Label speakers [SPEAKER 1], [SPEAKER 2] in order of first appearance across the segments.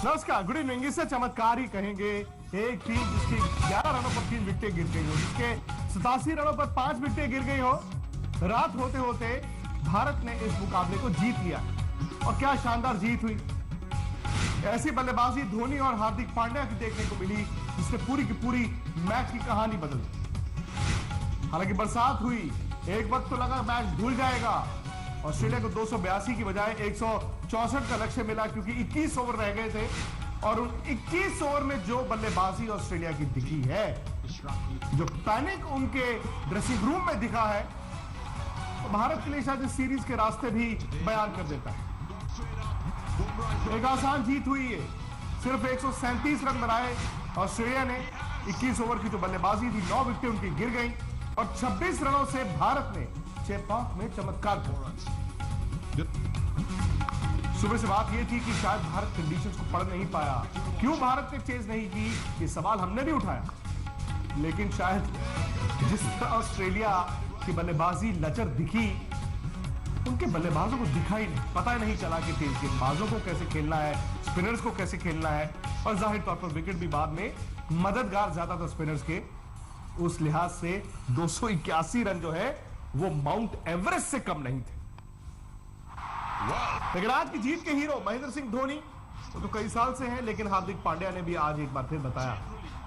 [SPEAKER 1] नमस्कार, good evening. इससे चमत्कार ही कहेंगे। एक टीम जिसकी 11 रनों पर 3 विकेटें गिर गई हो, जिसके 87 रनों पर 5 विकेटें गिर गई हो, रात होते होते भारत ने इस मुकाबले को जीत लिया। और क्या शानदार जीत हुई। ऐसी बल्लेबाजी धोनी और हार्दिक पांड्या की देखने को मिली जिसने पूरी की पूरी मैच की कहानी बदल दी। हालांकि बरसात हुई, एक वक्त तो लगा मैच धुल जाएगा। ऑस्ट्रेलिया को 282 की बजाय 164 का लक्ष्य मिला क्योंकि 21 ओवर रह गए थे। और उन 21 ओवर में जो बल्लेबाजी ऑस्ट्रेलिया की दिखी है, जो पैनिक उनके ड्रेसिंग रूम में दिखा है, तो भारत के लिए शायद इस सीरीज के रास्ते भी बयान कर देता है। एक आसान जीत हुई है। सिर्फ 137 रन बनाए ऑस्ट्रेलिया ने। 21 ओवर की जो बल्लेबाजी थी, 9 विकेटें उनकी गिर गई और 26 रनों से भारत ने 6-5 में चमत्कार किया। सुबह से बात यह थी कि शायद भारत कंडीशंस को पढ़ नहीं पाया। क्यों भारत ने चेज नहीं की, ये सवाल हमने भी उठाया। लेकिन शायद जिस तरह ऑस्ट्रेलिया की बल्लेबाजी लचर दिखी, उनके बल्लेबाजों को दिखा ही नहीं, पता ही नहीं चला कि तेज गेंदबाजों को कैसे खेलना है, स्पिनर्स को कैसे खेलना है। और जाहिर तौर पर विकेट भी बाद में मददगार ज्यादा था स्पिनर्स के। उस लिहाज से 281 रन जो है वो माउंट एवरेस्ट से कम नहीं थे। लेकिन आज की जीत के हीरो महेंद्र सिंह धोनी, वो तो कई साल से हैं, लेकिन हार्दिक पांड्या ने भी आज एक बार फिर बताया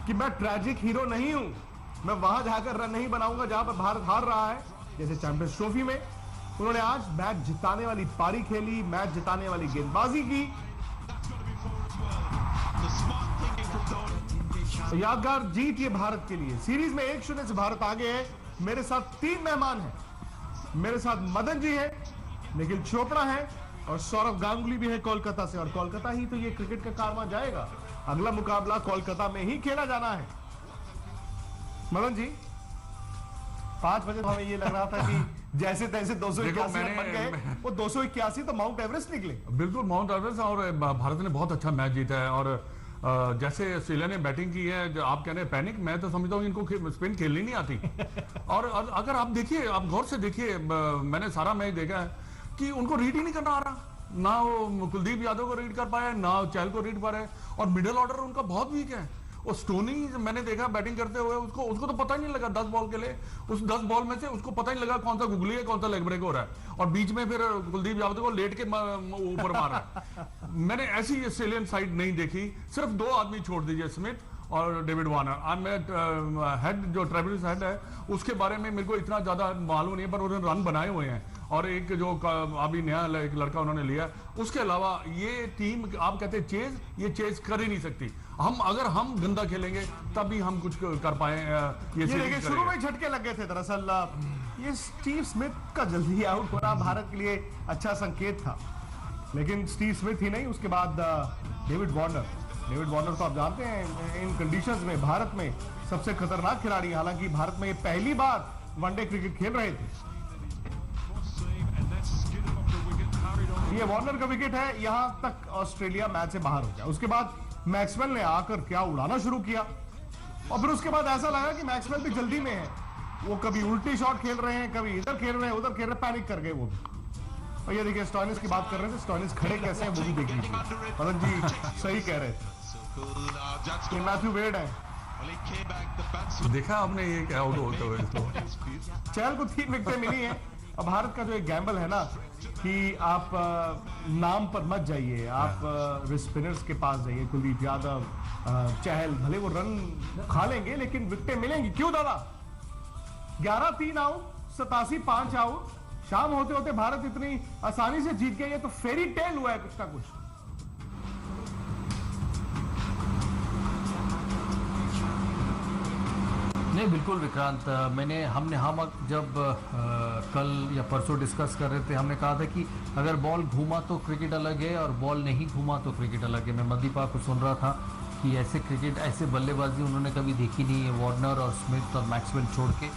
[SPEAKER 1] कि मैं ट्रैजिक हीरो नहीं हूं। मैं वहां जाकर रन नहीं बनाऊंगा जहां पर भारत हार रहा है, जैसे चैंपियंस ट्रॉफी में। उन्होंने आज मैच जिताने वाली पारी खेली, मैच जिताने वाली गेंदबाजी की। यादगार जीत ये भारत के लिए। सीरीज में 1-0 से भारत आगे है। मेरे साथ 3 मेहमान हैं। मेरे साथ मदन जी हैं, निखिल चोपड़ा है और सौरव गांगुली भी है कोलकाता से। और कोलकाता ही तो ये क्रिकेट का कारवां जाएगा। अगला मुकाबला कोलकाता में ही खेला जाना है। मदन जी, 5 बजे तो हमें ये लग रहा था कि जैसे तैसे 281 रन बन गए, वो 281 तो माउंट एवरेस्ट निकले।
[SPEAKER 2] बिल्कुल माउंट एवरेस्ट। और भारत ने बहुत अच्छा मैच जीता है। और जैसे ऑस्ट्रेलिया ने बैटिंग की है, जो आप कह रहे हैं पैनिक, मैं तो समझता हूँ इनको स्पिन खेलनी नहीं आती। और अगर आप देखिए, आप गौर से देखिए, मैंने सारा मैच देखा है कि उनको रीड ही नहीं करना आ रहा। ना वो कुलदीप यादव को रीड कर पाए, ना चहल को रीड पा रहे। और मिडिल ऑर्डर उनका बहुत वीक है। और स्टोनी मैंने देखा बैटिंग करते हुए, उसको तो पता ही नहीं लगा 10 बॉल के लिए। उस 10 बॉल में से उसको पता ही लगा कौन सा गुगली है, कौन सा लेग ब्रेक हो रहा है। और बीच में फिर कुलदीप यादव को लेट के ऊपर मारा। मैंने ऐसी ऑस्ट्रेलियन साइड नहीं देखी। सिर्फ 2 आदमी छोड़ दीजिए, स्मिथ और डेविड वार्नर। हेड जो ट्रेविस हेड है, उसके बारे में मेरे को इतना ज्यादा मालूम नहीं है, पर उन्होंने रन बनाए हुए हैं। और एक जो अभी नया एक लड़का उन्होंने लिया, उसके अलावा ये टीम, आप कहते हैं चेज, ये चेज कर ही नहीं सकती। अगर हम गंदा खेलेंगे तभी हम कुछ कर पाए।
[SPEAKER 1] ये शुरू में झटके लग गए थे। दरअसल ये स्टीव स्मिथ का जल्दी आउट होना भारत के लिए अच्छा संकेत था। लेकिन स्टीव स्मिथ ही नहीं, उसके बाद डेविड वार्नर तो आप जानते हैं इन कंडीशंस में भारत में सबसे खतरनाक खिलाड़ी। हालांकि भारत में ये पहली बार वनडे क्रिकेट खेल रहे थे। ये वार्नर का विकेट है। यहां तक ऑस्ट्रेलिया मैच से बाहर हो गया। उसके बाद मैक्सवेल ने आकर क्या उड़ाना शुरू किया। और फिर उसके बाद ऐसा लगा कि मैक्सवेल भी जल्दी में है। वो कभी उल्टी शॉट खेल रहे हैं, कभी इधर खेल रहे हैं, उधर खेल रहे हैं, पैनिक कर गए वो भी। और ये देखिए, स्टॉइनिस की बात कर रहे थे, स्टॉइनिस खड़े कैसे हैं वो भी देख लीजिए। मदन जी सही कह रहे थे, मैथ्यू वेड है।
[SPEAKER 2] देखा आपने ये क्या आउट होते हुए इसको।
[SPEAKER 1] चहल को 3 विकेटें मिली हैं। अब भारत का जो एक गैम्बल है ना कि आप नाम पर मत जाइए, आप स्पिनर्स के पास जाइए। कुलदीप यादव, चहल, भले वो रन खा लेंगे लेकिन विकेटें मिलेंगी। क्यों दादा? 11-3 आउट, 87-5 आउट। शाम होते होते भारत इतनी आसानी से जीत गई है, तो फेरी टेल हुआ है कुछ ना कुछ।
[SPEAKER 3] नहीं, बिल्कुल विक्रांत, हम जब कल या परसों डिस्कस कर रहे थे, हमने कहा था कि अगर बॉल घूमा तो क्रिकेट अलग है और बॉल नहीं घूमा तो क्रिकेट अलग है। मैं मदीपा को सुन रहा था कि ऐसे बल्लेबाजी उन्होंने कभी देखी नहीं है, वार्नर और स्मिथ और मैक्सवेल छोड़ के।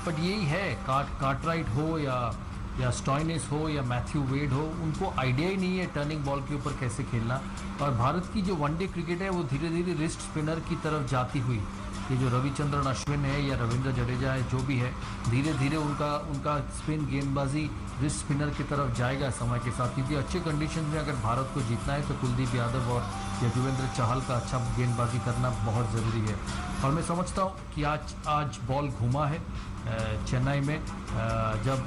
[SPEAKER 3] बट यही है, कार्टराइट हो या स्टॉइनिस हो या मैथ्यू वेड हो, उनको आइडिया ही नहीं है टर्निंग बॉल के ऊपर कैसे खेलना। और भारत की जो वनडे क्रिकेट है वो धीरे धीरे रिस्ट स्पिनर की तरफ जाती हुई, ये जो रविचंद्रन अश्विन है या रविंद्र जडेजा है, जो भी है, धीरे धीरे उनका स्पिन गेंदबाजी रिस्ट स्पिनर की तरफ जाएगा समय के साथ। क्योंकि अच्छे कंडीशन में अगर भारत को जीतना है तो कुलदीप यादव और यजुवेंद्र चहल का अच्छा गेंदबाजी करना बहुत ज़रूरी है। और मैं समझता हूँ कि आज बॉल घूमा है चेन्नई में। जब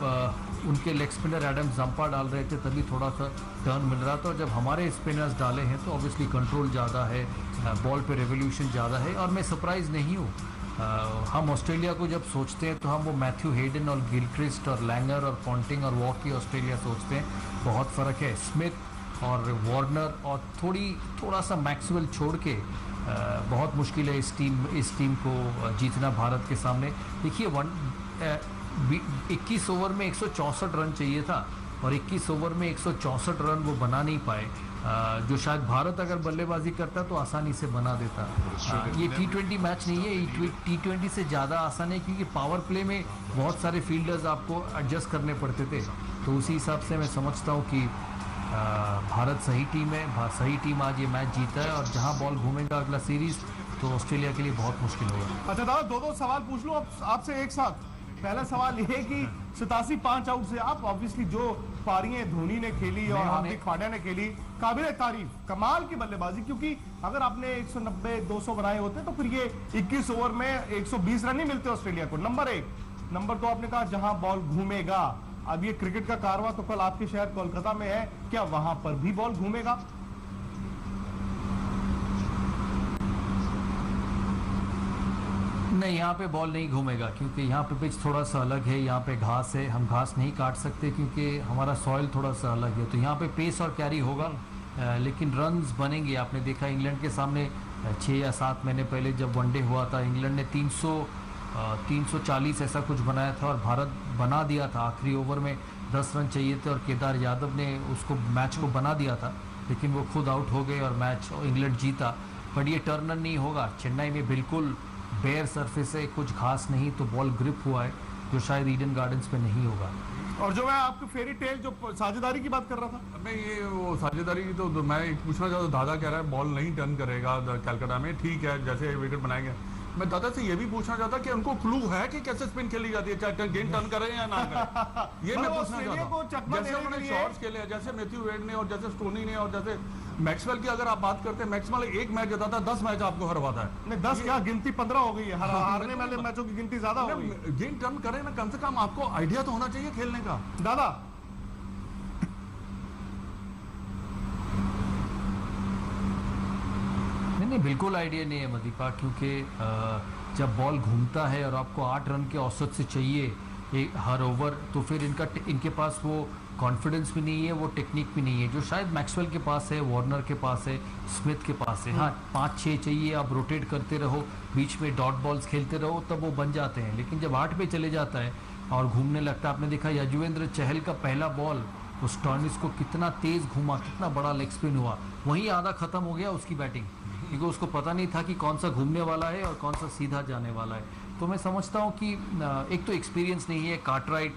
[SPEAKER 3] उनके लेग स्पिनर एडम जंपा डाल रहे थे तभी थोड़ा सा टर्न मिल रहा था, और जब हमारे स्पिनर्स डाले हैं तो ऑब्वियसली कंट्रोल ज़्यादा है, बॉल पे रेवोल्यूशन ज़्यादा है। और मैं सरप्राइज़ नहीं हूँ, हम ऑस्ट्रेलिया को जब सोचते हैं तो हम वो मैथ्यू हेडन और गिलक्रिस्ट और लैंगर और पॉन्टिंग और वॉक की ऑस्ट्रेलिया सोचते हैं। बहुत फ़र्क है। स्मिथ और वार्नर और थोड़ा सा मैक्सवेल छोड़ के बहुत मुश्किल है इस टीम को जीतना भारत के सामने। देखिए 21 ओवर में 164 रन चाहिए था और 21 ओवर में 164 रन वो बना नहीं पाए, जो शायद भारत अगर बल्लेबाजी करता तो आसानी से बना देता। ये T20 मैच नहीं है, ये T20 से ज़्यादा आसान है, क्योंकि पावर प्ले में बहुत सारे फील्डर्स आपको एडजस्ट करने पड़ते थे। तो उसी हिसाब से मैं समझता हूँ कि भारत सही टीम है, सही टीम आज ये मैच जीता है, और जहाँ बॉल घूमेगा अगला सीरीज तो ऑस्ट्रेलिया के लिए बहुत मुश्किल होगा।
[SPEAKER 1] अच्छा दादा, दो सवाल पूछ लूं आपसे एक साथ। पहला सवाल ये कि 87 5 आउट से आप ऑब्वियसली जो पारियां धोनी ने खेली और हार्दिक पांड्या ने खेली, काबिल तारीफ, कमाल की बल्लेबाजी, क्योंकि अगर आपने 190 200 बनाए होते तो फिर ये 21 ओवर में 120 रन नहीं मिलते ऑस्ट्रेलिया को। नंबर 1। नंबर 2, आपने कहा जहां बॉल घूमेगा। अब ये क्रिकेट का कारवां तो कल आपके शहर कोलकाता में है, क्या वहां पर भी बॉल घूमेगा?
[SPEAKER 3] नहीं, यहाँ पे बॉल नहीं घूमेगा, क्योंकि यहाँ पे पिच थोड़ा सा अलग है। यहाँ पे घास है, हम घास नहीं काट सकते क्योंकि हमारा सॉइल थोड़ा सा अलग है। तो यहाँ पे पेस और कैरी होगा, लेकिन रन्स बनेंगे। आपने देखा इंग्लैंड के सामने 6 या 7 महीने पहले जब वनडे हुआ था, इंग्लैंड ने 340 ऐसा कुछ बनाया था और भारत बना दिया था। आखिरी ओवर में 10 रन चाहिए थे और केदार यादव ने उसको मैच को बना दिया था, लेकिन वो खुद आउट हो गए और मैच इंग्लैंड जीता। बट ये टर्नर नहीं होगा। चेन्नई में बिल्कुल बेयर सरफेस है, कुछ घास नहीं, तो बॉल ग्रिप हुआ है, जो शायद ईडन गार्डन्स पे नहीं होगा।
[SPEAKER 1] और जो मैं आपको फेरी टेल जो साझेदारी की बात कर रहा था,
[SPEAKER 2] मैं ये वो साझेदारी की तो मैं पूछना चाहता हूँ। दादा कह रहा है बॉल नहीं टर्न करेगा कलकत्ता में, ठीक है, जैसे विकेट बनाएंगे। मैं दादा से ये भी पूछना चाहता कि उनको क्लू है कि कैसे स्पिन खेली जाती है, चाहे गेंद टर्न करें या ना करें। ये मैं पूछना चाहता हूँ। जैसे उन्होंने शॉट्स खेले, जैसे मैथ्यू वेड ने और जैसे स्टोनी ने और जैसे मैक्सवेल की अगर आप बात करते हैं, मैक्सवेल एक मैच जिताता है, 10 मैच आपको हरवाता है।
[SPEAKER 1] नहीं 10 क्या, गिनती 15 हो गई है। हारने वाले मैचों की गिनती ज्यादा हो गई।
[SPEAKER 2] गेंद टर्न करें ना, कम से कम आपको आइडिया तो होना चाहिए खेलने का।
[SPEAKER 1] दादा
[SPEAKER 3] नहीं, बिल्कुल आइडिया नहीं है मदीपा, क्योंकि जब बॉल घूमता है और आपको 8 रन के औसत से चाहिए हर ओवर, तो फिर इनके पास वो कॉन्फिडेंस भी नहीं है, वो टेक्निक भी नहीं है, जो शायद मैक्सवेल के पास है, वार्नर के पास है, स्मिथ के पास है। हाँ, 5-6 चाहिए, आप रोटेट करते रहो, बीच में डॉट बॉल्स खेलते रहो, तब वो बन जाते हैं। लेकिन जब 8 पे चले जाता है और घूमने लगता है, आपने देखा यजुवेंद्र चहल का पहला बॉल उस टॉर्निस को कितना तेज घूमा, कितना बड़ा लेग स्पिन हुआ, वहीं आधा खत्म हो गया उसकी बैटिंग, क्योंकि उसको पता नहीं था कि कौन सा घूमने वाला है और कौन सा सीधा जाने वाला है। तो मैं समझता हूँ कि एक तो एक्सपीरियंस नहीं है, कार्टराइट,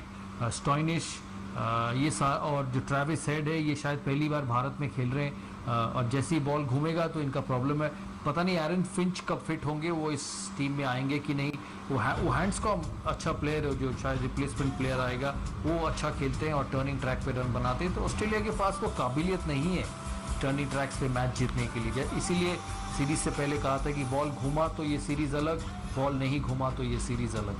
[SPEAKER 3] स्टॉइनिश, और जो ट्रेविस हेड है, ये शायद पहली बार भारत में खेल रहे हैं, और जैसे ही बॉल घूमेगा तो इनका प्रॉब्लम है। पता नहीं एरन फिंच कब फिट होंगे, वो इस टीम में आएंगे कि नहीं। वो हैंड्स का अच्छा प्लेयर है, जो शायद रिप्लेसमेंट प्लेयर आएगा, वो अच्छा खेलते हैं और टर्निंग ट्रैक पे रन बनाते हैं। तो ऑस्ट्रेलिया के पास वो काबिलियत नहीं है टर्निंग ट्रैक्स पे मैच जीतने के लिए। इसीलिए सीरीज से पहले कहा था कि बॉल घूमा तो ये सीरीज अलग, बॉल नहीं घूमा तो ये सीरीज अलग।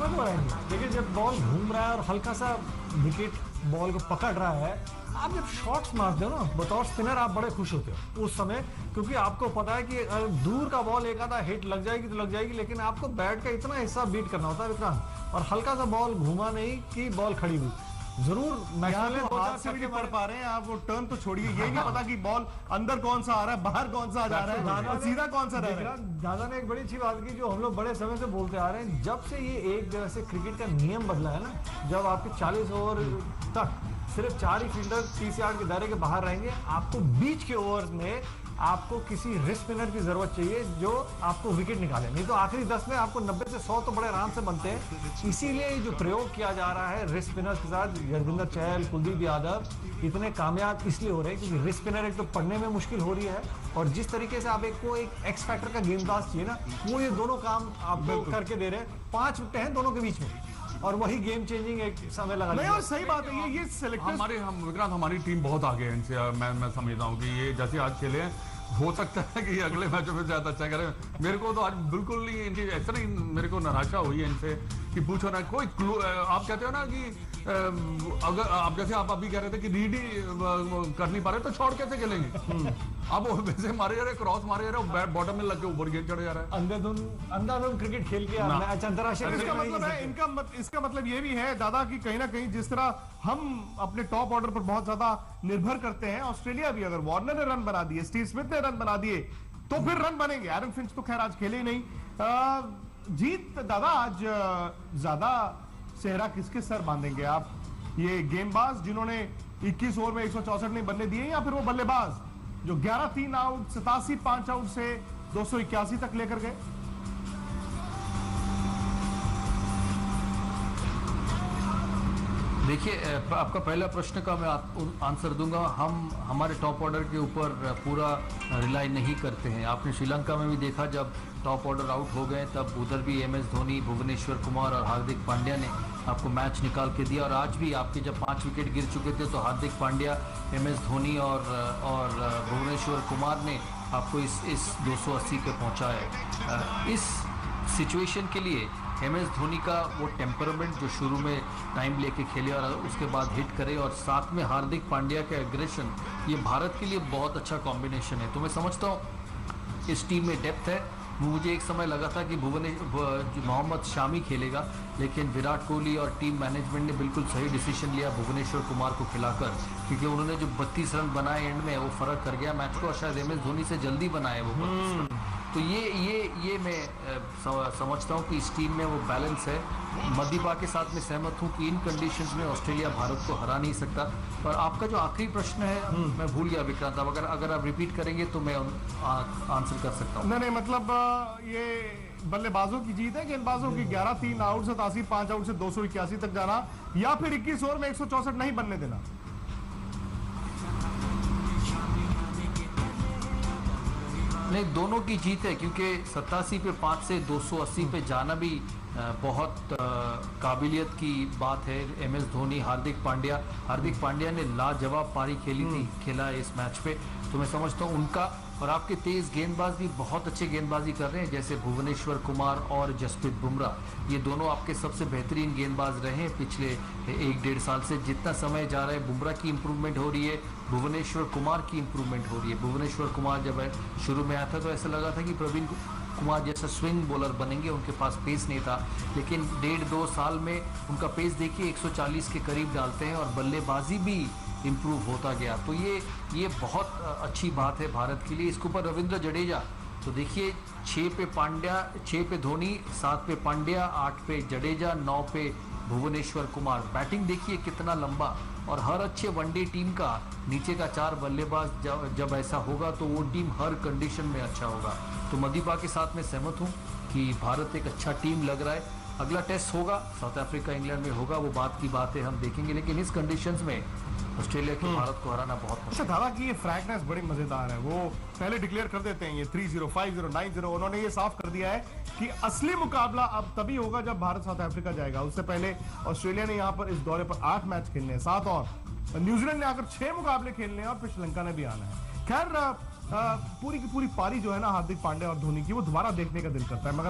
[SPEAKER 4] देखिए, जब बॉल घूम रहा है और हल्का सा विकेट बॉल को पकड़ रहा है, आप जब शॉट्स मारते हो ना, बतौर स्पिनर आप बड़े खुश होते हो उस समय, क्योंकि आपको पता है कि दूर का बॉल एक आधा हिट लग जाएगी तो लग जाएगी, लेकिन आपको बैट का इतना हिस्सा बीट करना होता है विक्रांत। और हल्का सा बॉल घूमा नहीं कि बॉल खड़ी हुई, जरूर
[SPEAKER 1] हाथ से भी नहीं पढ़ पा रहे हैं आप, वो टर्न तो छोड़िए, ये नहीं पता कि बॉल अंदर कौन सा आ रहा है, बाहर कौन सा जा रहा है, सीधा कौन सा रह रहा है।
[SPEAKER 4] दादा ने एक बड़ी अच्छी बात की, जो हम लोग बड़े समय से बोलते आ रहे हैं, जब से ये एक तरह से क्रिकेट का नियम बदला है ना, जब आपके 40 ओवर तक सिर्फ 4 ही फील्डर 30 यार्ड के दायरे के बाहर रहेंगे, आपको बीच के ओवर में आपको किसी रिस्ट स्पिनर की जरूरत चाहिए जो आपको विकेट निकाले, नहीं तो आखिरी 10 में आपको 90 से 100 तो बड़े आराम से बनते हैं। इसीलिए जो प्रयोग किया जा रहा है रिस्ट स्पिनर्स के साथ, यजुवेंद्र चहल, कुलदीप यादव इतने कामयाब इसलिए हो रहे हैं क्योंकि रिस्ट स्पिनर एक तो पढ़ने में मुश्किल हो रही है, और जिस तरीके से आप एक एक्स फैक्टर का गेंदबाज चाहिए ना, वो ये दोनों काम आपको करके दे रहे हैं। 5 विकेट हैं दोनों के बीच में, और वही गेम चेंजिंग एक समय लगा
[SPEAKER 1] नहीं,
[SPEAKER 4] दिया।
[SPEAKER 1] और सही बात है, ये सेलेक्टर्स
[SPEAKER 2] विक्रांत हमारी टीम बहुत आगे है इनसे। मैं समझता हूँ कि ये जैसे आज खेले हैं, हो सकता है कि अगले मैचों में ज्यादा अच्छा करें। मेरे को तो आज बिल्कुल नहीं इनकी ऐसा नहीं, मेरे को निराशा हुई है इनसे कि पूछो ना कोई क्लू। आप कहते हो ना कि अगर आप जैसे आप अभी कह रहे थे कि रीड ही कर नहीं पा रहे तो शॉट कैसे खेलेंगे? अब वो वैसे मारे जा रहे, क्रॉस मारे जा रहे, बॉटम में लग के ऊपर गेंद चढ़ जा रहा है।
[SPEAKER 4] अंधाधुंध क्रिकेट खेल के
[SPEAKER 2] ना।
[SPEAKER 4] मैच अंतरराष्ट्रीय
[SPEAKER 1] इसका
[SPEAKER 4] क्रिकेट में
[SPEAKER 1] मतलब
[SPEAKER 4] नहीं
[SPEAKER 1] है
[SPEAKER 4] खेल
[SPEAKER 1] इसका मतलब ये भी है दादा कि कहीं ना कहीं जिस तरह हम अपने टॉप ऑर्डर पर बहुत ज्यादा निर्भर करते हैं, ऑस्ट्रेलिया भी अगर वार्नर ने रन बना दिए, स्टीव स्मिथ ने रन बना दिए, तो फिर रन बनेंगे। एरन फिंच तो खैर आज खेले ही नहीं। जीत दादा आज ज्यादा सेहरा किसके सर बांधेंगे आप? ये गेंदबाज जिन्होंने 21 ओवर में 164 नहीं बनने दिए, या फिर वो बल्लेबाज जो 11 3 आउट 87 5 आउट से 281 तक लेकर गए?
[SPEAKER 3] देखिए, आपका पहला प्रश्न का मैं आंसर दूंगा। हम हमारे टॉप ऑर्डर के ऊपर पूरा रिलाई नहीं करते हैं। आपने श्रीलंका में भी देखा, जब टॉप ऑर्डर आउट हो गए तब उधर भी एम एस धोनी, भुवनेश्वर कुमार और हार्दिक पांड्या ने आपको मैच निकाल के दिया। और आज भी आपके जब 5 विकेट गिर चुके थे तो हार्दिक पांड्या, एम एस धोनी और भुवनेश्वर कुमार ने आपको इस 280 पे पहुंचाया। इस सिचुएशन के लिए एम एस धोनी का वो टेम्परामेंट जो शुरू में टाइम लेके खेले और उसके बाद हिट करे, और साथ में हार्दिक पांड्या का एग्रेशन, ये भारत के लिए बहुत अच्छा कॉम्बिनेशन है। तो मैं समझता हूँ इस टीम में डेप्थ है। मुझे एक समय लगा था कि मोहम्मद शामी खेलेगा, लेकिन विराट कोहली और टीम मैनेजमेंट ने बिल्कुल सही डिसीजन लिया भुवनेश्वर कुमार को खिलाकर, क्योंकि उन्होंने जो 32 रन बनाए एंड में, वो फर्क कर गया मैच को, और शायद एम एस धोनी से जल्दी बनाए वो 32 रन। तो ये मैं समझता हूँ कि इस टीम में वो बैलेंस है। मदीबा के साथ में सहमत हूँ कि इन कंडीशंस में ऑस्ट्रेलिया भारत को हरा नहीं सकता। और आपका जो आखिरी प्रश्न है, मैं भूल गया विक्रांत, अब अगर आप रिपीट करेंगे तो मैं आंसर कर सकता हूँ।
[SPEAKER 1] नहीं, मतलब ये बल्लेबाजों की जीत है, गेंदबाजों की 11 3 आउट 87 5 आउट से 281 तक जाना, या फिर 21 ओवर में 164 नहीं बनने देना?
[SPEAKER 3] नहीं, दोनों की जीत है, क्योंकि 87 पे 5 से 280 पे जाना भी बहुत काबिलियत की बात है। एम एस धोनी, हार्दिक पांड्या ने लाजवाब पारी खेला है इस मैच पे। तो मैं समझता हूँ उनका, और आपके तेज गेंदबाज भी बहुत अच्छे गेंदबाजी कर रहे हैं, जैसे भुवनेश्वर कुमार और जसप्रीत बुमराह। ये दोनों आपके सबसे बेहतरीन गेंदबाज रहे हैं पिछले 1-1.5 साल से। जितना समय जा रहा है, बुमराह की इंप्रूवमेंट हो रही है, भुवनेश्वर कुमार की इंप्रूवमेंट हो रही है। भुवनेश्वर कुमार जब शुरू में आया था तो ऐसा लगा था कि प्रवीण कुमार जैसा स्विंग बॉलर बनेंगे, उनके पास पेस नहीं था, लेकिन 1.5-2 साल में उनका पेस देखिए 140 के करीब डालते हैं, और बल्लेबाजी भी इम्प्रूव होता गया। तो ये बहुत अच्छी बात है भारत के लिए। इसके ऊपर रविंद्र जडेजा, तो देखिए 6 पे धोनी, 7 पे पांड्या, 8 पे जडेजा, 9 पे भुवनेश्वर कुमार। बैटिंग देखिए कितना लंबा, और हर अच्छे वनडे टीम का नीचे का 4 बल्लेबाज जब ऐसा होगा तो वो टीम हर कंडीशन में अच्छा होगा। तो मदीबा के साथ में सहमत हूँ कि भारत एक अच्छा टीम लग रहा है। अगला टेस्ट होगा साउथ अफ्रीका इंग्लैंड में होगा, वो बात की बात है, हम देखेंगे। लेकिन इस कंडीशंस में ऑस्ट्रेलिया के भारत को हराना बहुत मुश्किल।
[SPEAKER 1] अच्छा दादा की ये फ्रैंकनेस बड़ी मजेदार है। वो पहले डिक्लेयर कर देते हैं ये 3-0 5-0 9-0। उन्होंने ये साफ कर दिया है कि असली मुकाबला अब तभी होगा जब भारत साउथ अफ्रीका जाएगा। उससे पहले ऑस्ट्रेलिया ने यहाँ पर इस दौरे पर 8 मैच खेलने हैं, 7 और न्यूजीलैंड ने आकर 6 मुकाबले खेलने हैं, और फिर श्रीलंका ने भी आना है। खैर पूरी की पूरी पारी जो है ना हार्दिक पांड्या और धोनी की, वो दोबारा देखने का दिल करता है। मगर